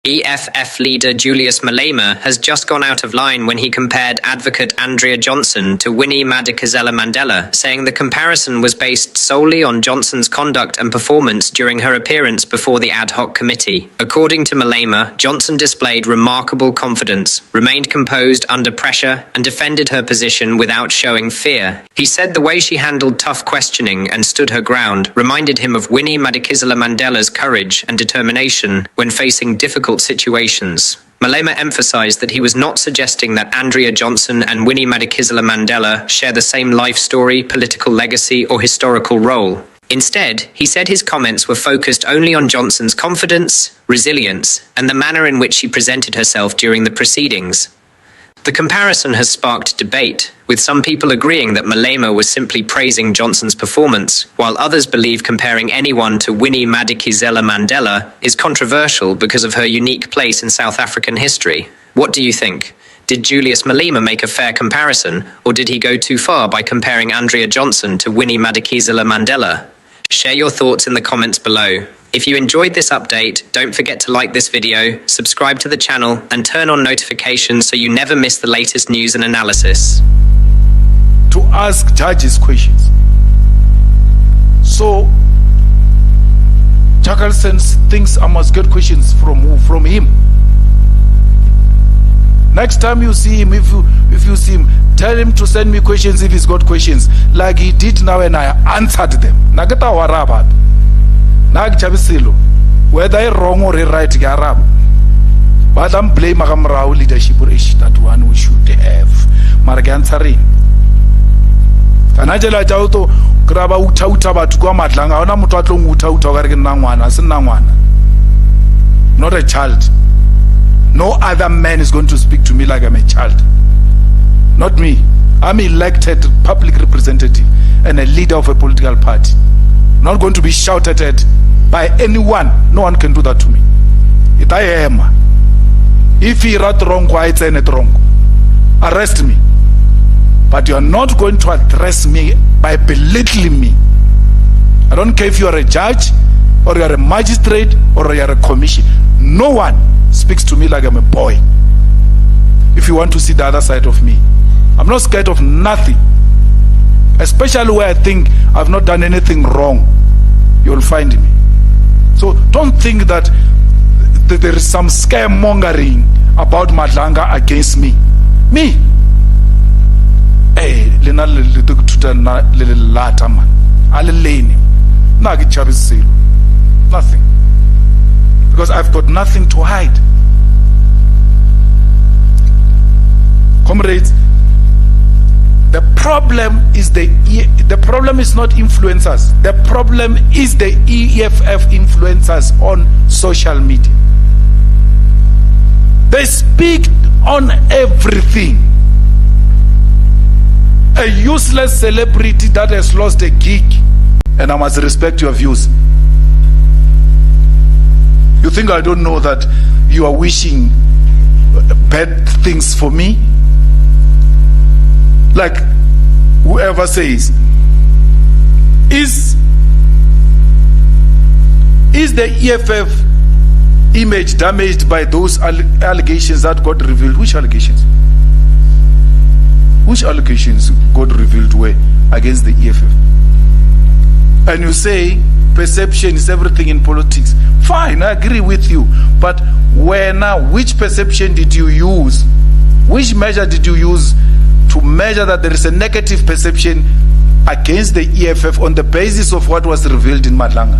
EFF leader Julius Malema has just gone out of line when he compared Advocate Andrea Johnson to Winnie Madikizela-Mandela, saying the comparison was based solely on Johnson's conduct and performance during her appearance before the ad hoc committee. According to Malema, Johnson displayed remarkable confidence, remained composed under pressure, and defended her position without showing fear. He said the way she handled tough questioning and stood her ground reminded him of Winnie Madikizela-Mandela's courage and determination when facing difficult situations. Malema emphasized that he was not suggesting that Andrea Johnson and Winnie Madikizela-Mandela share the same life story, political legacy, or historical role. Instead, he said his comments were focused only on Johnson's confidence, resilience, and the manner in which she presented herself during the proceedings. The comparison has sparked debate, with some people agreeing that Malema was simply praising Johnson's performance, while others believe comparing anyone to Winnie Madikizela-Mandela is controversial because of her unique place in South African history. What do you think? Did Julius Malema make a fair comparison, or did he go too far by comparing Andrea Johnson to Winnie Madikizela-Mandela? Share your thoughts in the comments below. If you enjoyed this update, don't forget to like this video, subscribe to the channel, and turn on notifications so you never miss the latest news and analysis. To ask judges questions. So, Jackalson thinks I must get questions from who? From him. Next time you see him, if you see him, tell him to send me questions if he's got questions, like he did now and I answered them. Nagata warabat. Nagchabisilo. Whether I wrong or right, Arab. But I'm blaming Agamrao leadership or that one we should have. Maragansari. Kanajela Jauto, Graba Utauta, but to go Matlanga, ona Mutatlung Utauta, Nangwana, Sinangwana. Not a child. No other man is going to speak to me like I'm a child. Not me. I'm elected public representative and a leader of a political party. Not going to be shouted at by anyone. No one can do that to me. It I am. If he wrote wrong, why it's it wrong? Arrest me. But you are not going to address me by belittling me. I don't care if you are a judge or you are a magistrate or you are a commission. No one speaks to me like I'm a boy. If you want to see the other side of me, I'm not scared of nothing. Especially where I think I've not done anything wrong, you'll find me. So don't think that there is some scaremongering about Madlanga against me. Me? Hey, nothing. Because I've got nothing to hide. Comrades, the problem is the problem is not influencers. The problem is the EFF influencers on social media. They speak on everything. A useless celebrity that has lost a gig, and I must respect your views. You think I don't know that you are wishing bad things for me? Like whoever says, is the EFF image damaged by those allegations that got revealed? Which allegations? Which allegations got revealed where against the EFF? And you say perception is everything in politics. Fine, I agree with you. But where now? Which perception did you use? Which measure did you use to measure that there is a negative perception against the EFF on the basis of what was revealed in Madlanga?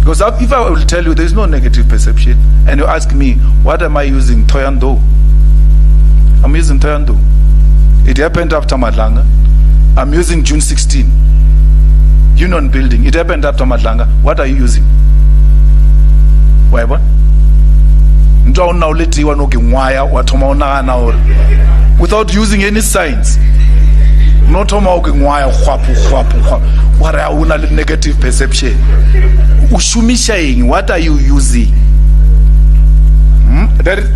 Because if I will tell you there is no negative perception, and you ask me, what am I using? Toyando. I'm using Toyando. It happened after Madlanga. I'm using June 16. Union Building. It happened after Madlanga. What are you using? Why what? Without using any signs. Not what are negative perception? What are you using? That is,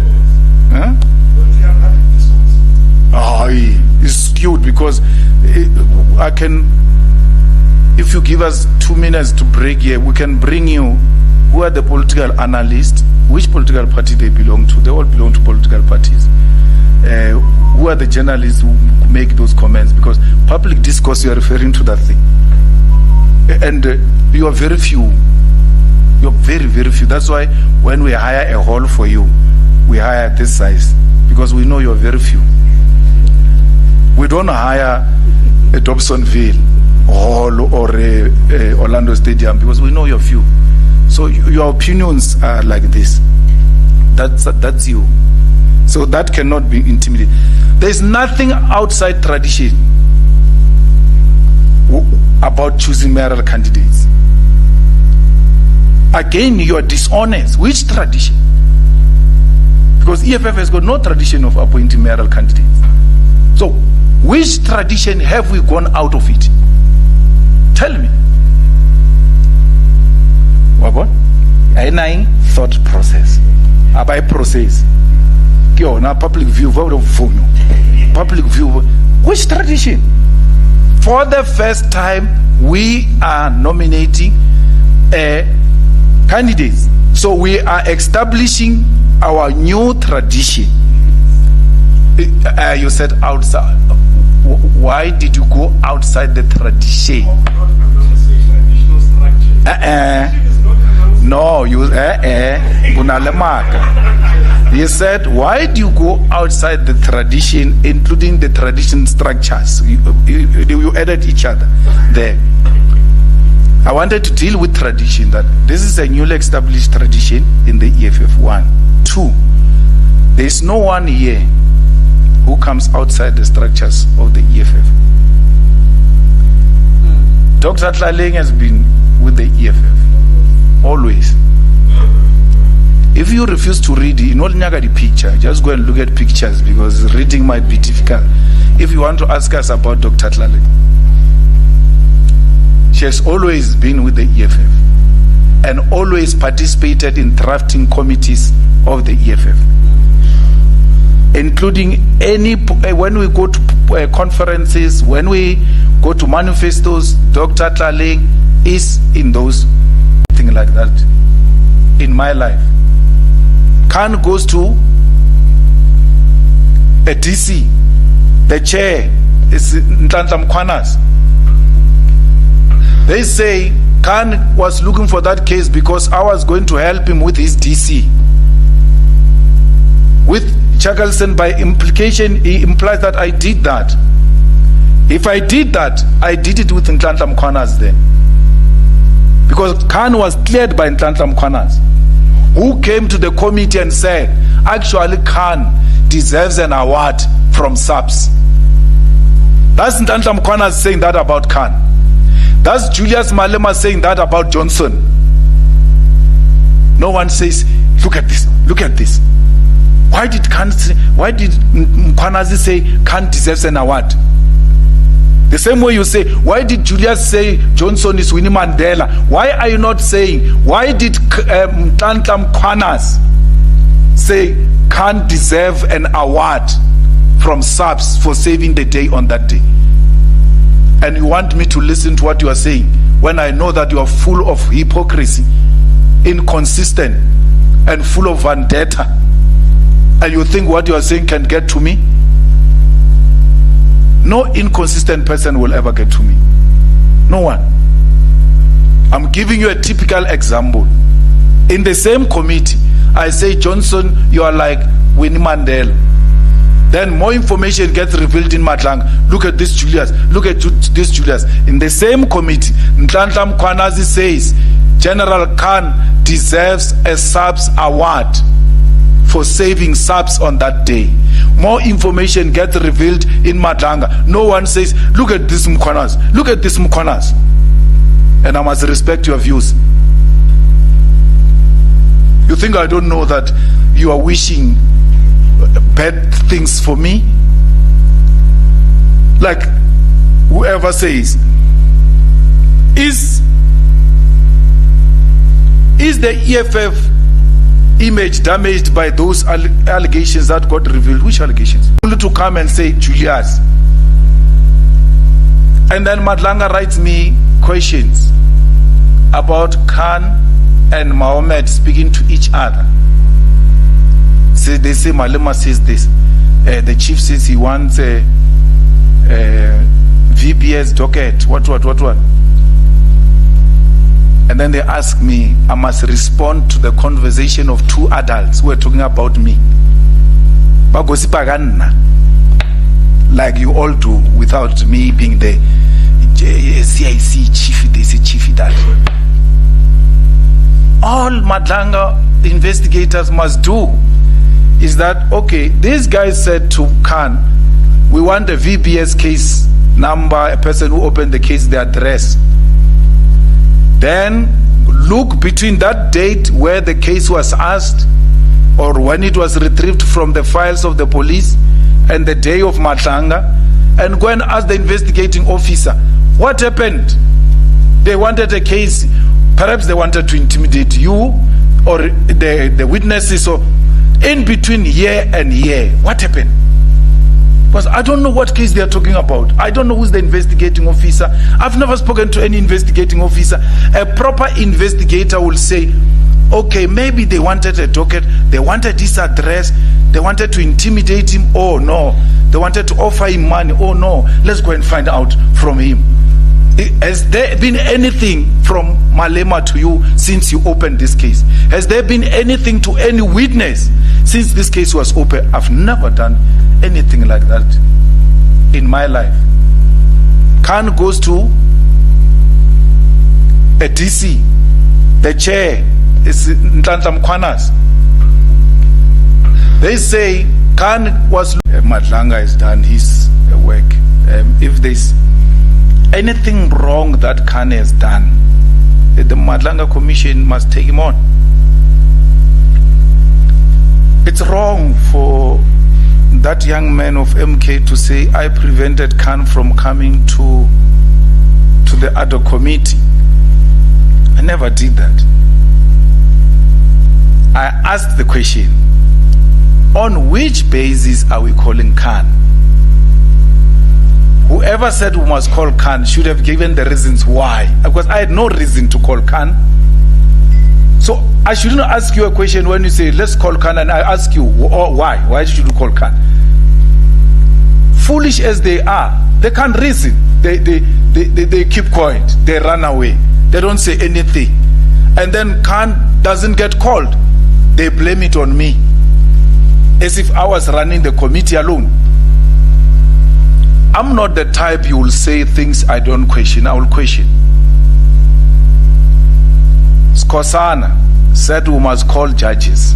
it's skewed because I can. If you give us 2 minutes to break here, we can bring you who are the political analysts, which political party they belong to. They all belong to political parties. Who are the journalists who make those comments? Because public discourse, you are referring to that thing. And you are very few. You're very, very few. That's why when we hire a hall for you, we hire this size. Because we know you're very few. We don't hire a Dobsonville hall or a Orlando Stadium because we know you're few. So your opinions are like this. That's you. So that cannot be intimidated. There's nothing outside tradition about choosing mayoral candidates. Again, you are dishonest. Which tradition? Because EFF has got no tradition of appointing mayoral candidates. So, which tradition have we gone out of it? Tell me. What? A thought process. By process. Public view. Public view. Which tradition? For the first time, we are nominating candidates. So we are establishing our new tradition. You said outside. Why did you go outside the tradition? No, you You said, why do you go outside the tradition, including the tradition structures? You added each other there. I wanted to deal with tradition, that this is a newly established tradition in the EFF. 1. 2, there is no one here who comes outside the structures of the EFF. Dr. Tlaleng has been with the EFF, always. If you refuse to read, you not the picture. Just go and look at pictures because reading might be difficult. If you want to ask us about Dr. Tlaleng, she has always been with the EFF and always participated in drafting committees of the EFF, including when we go to conferences, when we go to manifestos. Dr. Tlaleng is in those things like that. In my life, Khan goes to a DC, the chair is Nhlanhla Mkhwanazi. They say Khan was looking for that case because I was going to help him with his DC. With Chakalson, by implication, he implies that I did that. If I did that, I did it with Nhlanhla Mkhwanazi then. Because Khan was cleared by Nhlanhla Mkhwanazi, who came to the committee and said, actually Khan deserves an award from SAPS. That's Nhlanhla Mkhwanazi saying that about Khan. That's Julius Malema saying that about Johnson. No one says, look at this, look at this. Why did Mkhwanazi say Khan deserves an award? The same way you say, why did Julius say Johnson is Winnie Mandela? Why are you not saying, why did Nhlanhla Mkhwanazi say Khan deserve an award from SAPS for saving the day on that day? And you want me to listen to what you are saying when I know that you are full of hypocrisy, inconsistent, and full of vendetta, and you think what you are saying can get to me? No inconsistent person will ever get to me. No one. I'm giving you a typical example. In the same committee, I say, Johnson, you are like Winnie Mandela. Then more information gets revealed in Madlang. Look at this, Julius. Look at this, Julius. In the same committee, Nhlanhla Mkhwanazi says General Khan deserves a SAPS award for saving SAPS on that day. More information gets revealed in Madlanga. No one says, look at this Mkhwanazi. Look at this Mkhwanazi. And I must respect your views. You think I don't know that you are wishing bad things for me? Like whoever says, is the EFF image damaged by those allegations that got revealed? Which allegations? Only to come and say Julius. And then Madlanga writes me questions about Khan and Mohammed speaking to each other. they say Malema says this. The chief says he wants a VPS docket. What? And then they ask me, I must respond to the conversation of two adults who are talking about me. Like you all do, without me being the CIC chief, they say chief that. All Madlanga investigators must do is that, okay, these guys said to Khan, we want a VPS case number, a person who opened the case, the address. Then look between that date where the case was asked or when it was retrieved from the files of the police and the day of Madlanga, and go and ask the investigating officer, what happened? They wanted a case, perhaps they wanted to intimidate you or the witnesses. So in between year and year, what happened? Because I don't know what case they are talking about. I don't know who's the investigating officer. I've never spoken to any investigating officer. A proper investigator will say, okay, maybe they wanted a docket, they wanted his address, they wanted to intimidate him. Oh no, they wanted to offer him money. Oh no, let's go and find out from him. Has there been anything from Malema to you since you opened this case? Has there been anything to any witness since this case was open? I've never done anything like that in my life. Khan goes to a DC, the chair is Ntanta Mkwanas. They say Khan was Madlanga has done his work. If there's anything wrong that Khan has done, the Madlanga Commission must take him on. It's wrong for that young man of MK to say, I prevented Khan from coming to the other committee. I never did that. I asked the question, on which basis are we calling Khan? Whoever said we must call Khan should have given the reasons why, because I had no reason to call Khan. So I shouldn't ask you a question when you say, let's call Khan, and I ask you, why? Why should you call Khan? Foolish as they are, they can't reason. They keep quiet. They run away. They don't say anything. And then Khan doesn't get called. They blame it on me, as if I was running the committee alone. I'm not the type you will say things I don't question. I will question. Skosana said we must call judges.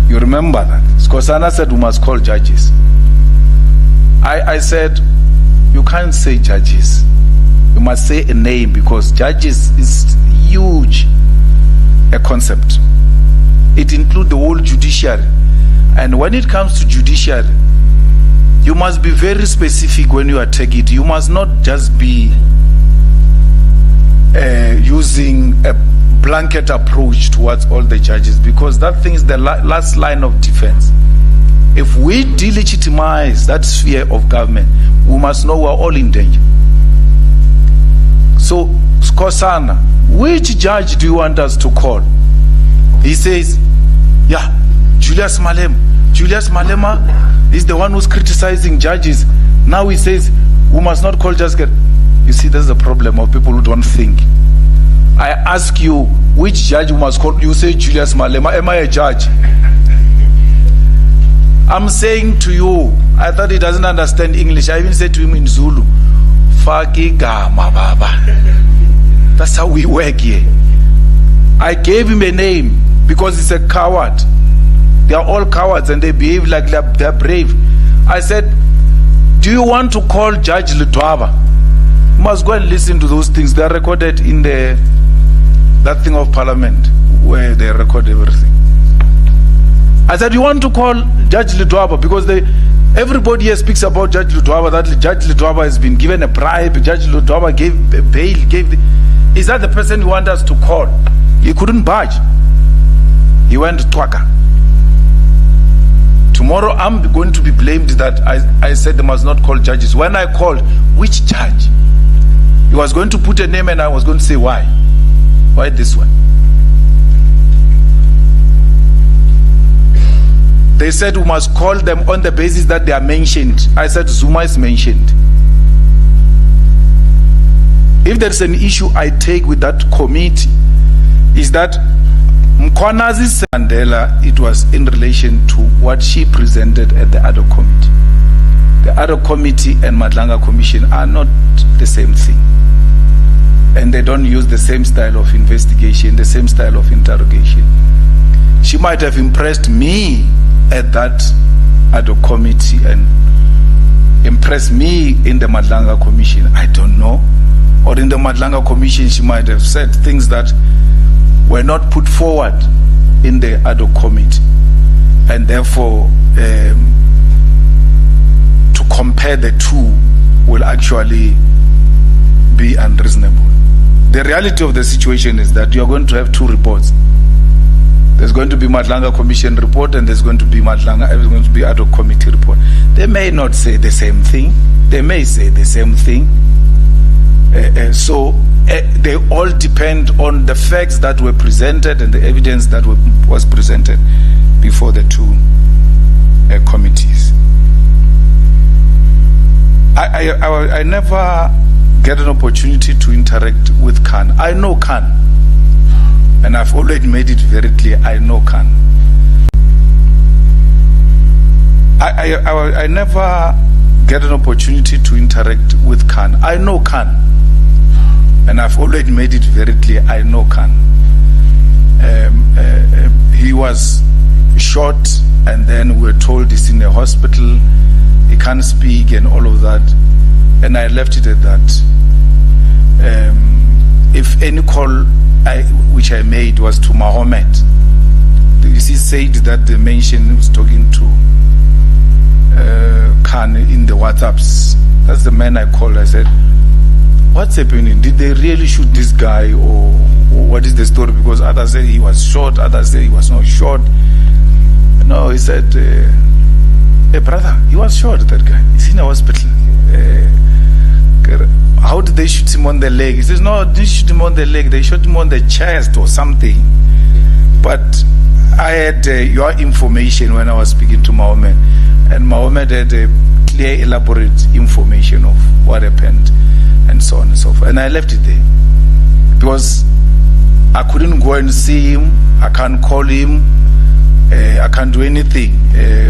You remember that? Skosana said we must call judges. I said, you can't say judges. You must say a name, because judges is huge a concept. It includes the whole judiciary. And when it comes to judiciary, you must be very specific when you attack it. You must not just be using a blanket approach towards all the judges, because that thing is the last line of defense. If we delegitimize that sphere of government, we must know we're all in danger. So, Skosana, which judge do you want us to call? He says, yeah, Julius Malema. Julius Malema is the one who's criticizing judges. Now he says, we must not call judges. You see, there's a problem of people who don't think. I ask you, which judge we must call? You say Julius Malema. Am I a judge? I'm saying to you, I thought he doesn't understand English. I even said to him in Zulu, Faki Gama Baba. That's how we work here. I gave him a name because he's a coward. They are all cowards and they behave like they're brave. I said, do you want to call Judge Ludwaba? You must go and listen to those things. They are recorded in that thing of Parliament where they record everything. I said, you want to call Judge Ludwaba? Because everybody here speaks about Judge Ludwaba, that Judge Ludwaba has been given a bribe, Judge Ludwaba gave a bail, is that the person you want us to call? He couldn't budge. He went to Twaka. Tomorrow I'm going to be blamed that I said they must not call judges. When I called, which judge? He was going to put a name and I was going to say, why? Why this one? They said we must call them on the basis that they are mentioned. I said Zuma is mentioned. If there is an issue I take with that committee, is that Mkhonazi's Mandela, it was in relation to what she presented at the other committee. The other committee and Madlanga Commission are not the same thing. And they don't use the same style of investigation, the same style of interrogation. She might have impressed me at that other committee and impressed me in the Madlanga Commission. I don't know. Or in the Madlanga Commission, she might have said things that were not put forward in the other committee. And therefore, to compare the two will actually be unreasonable. The reality of the situation is that you're going to have two reports. There's going to be Madlanga Commission report and there's going to be other committee report. They may not say the same thing. They may say the same thing. So they all depend on the facts that were presented and the evidence that was presented before the two committees. I never get an opportunity to interact with Khan. I know Khan, and I've already made it very clear, I know Khan. I never get an opportunity to interact with Khan. I know Khan, and I've already made it very clear, I know Khan. He was shot, and then we were told he's in a hospital, he can't speak and all of that, and I left it at that. If any call which I made was to Mohammed, you see, said that the mention was talking to Khan in the WhatsApps. That's the man I called. I said, what's happening? Did they really shoot this guy, or what is the story? Because others say he was shot, others say he was not shot. No, he said, hey brother, he was shot, that guy. He's in a hospital. How did they shoot him on the leg? He says, no, they didn't shoot him on the leg. They shot him on the chest or something. But I had your information when I was speaking to Mohammed. And Mohammed had a clear, elaborate information of what happened and so on and so forth. And I left it there. Because I couldn't go and see him. I can't call him. I can't do anything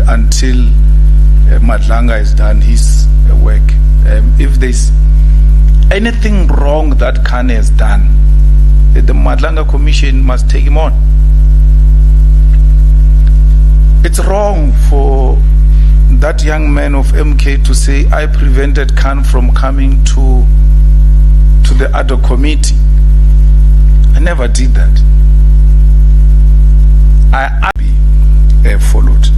until Madlanga has done his work. If there's anything wrong that Khan has done, the Madlanga Commission must take him on. It's wrong for that young man of MK to say, I prevented Khan from coming to the other committee. I never did that. I followed.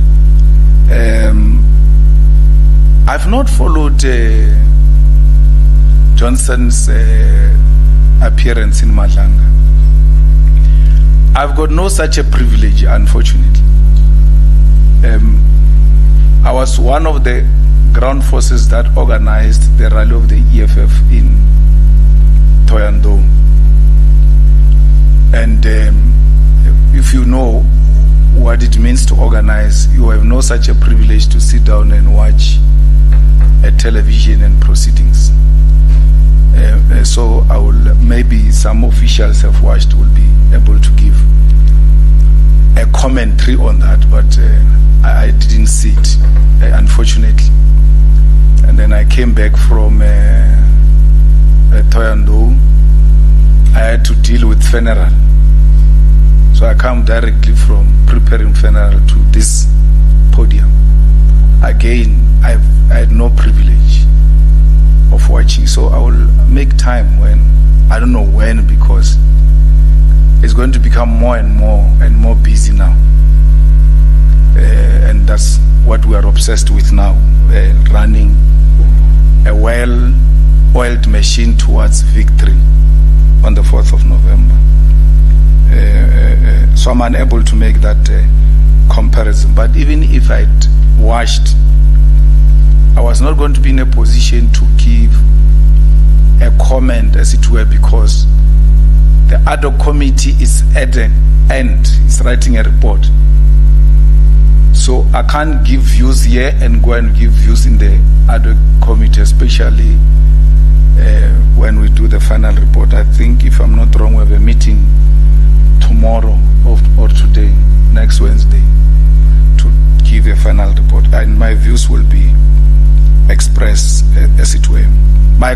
I've not followed Johnson's appearance in Madlanga. I've got no such a privilege, unfortunately. I was one of the ground forces that organized the rally of the EFF in Thohoyandou. And if you know what it means to organize, you have no such a privilege to sit down and watch a television and proceedings. So I will, maybe some officials have watched, will be able to give a commentary on that, but I didn't see it, unfortunately. And then I came back from Thohoyandou. I had to deal with funeral. So I come directly from preparing funeral to this podium. Again, I had no privilege of watching. So I will make time when, I don't know when, because it's going to become more and more busy now. And that's what we are obsessed with now, running a well-oiled machine towards victory on the 4th of November. So I'm unable to make that comparison. But even if I'd watched, I was not going to be in a position to give a comment, as it were, because the other committee is at the end, it's writing a report. So I can't give views here and go and give views in the other committee, especially when we do the final report. I think, if I'm not wrong, we have a meeting tomorrow or today, next Wednesday, to give a final report. And my views will be expressed as it were. My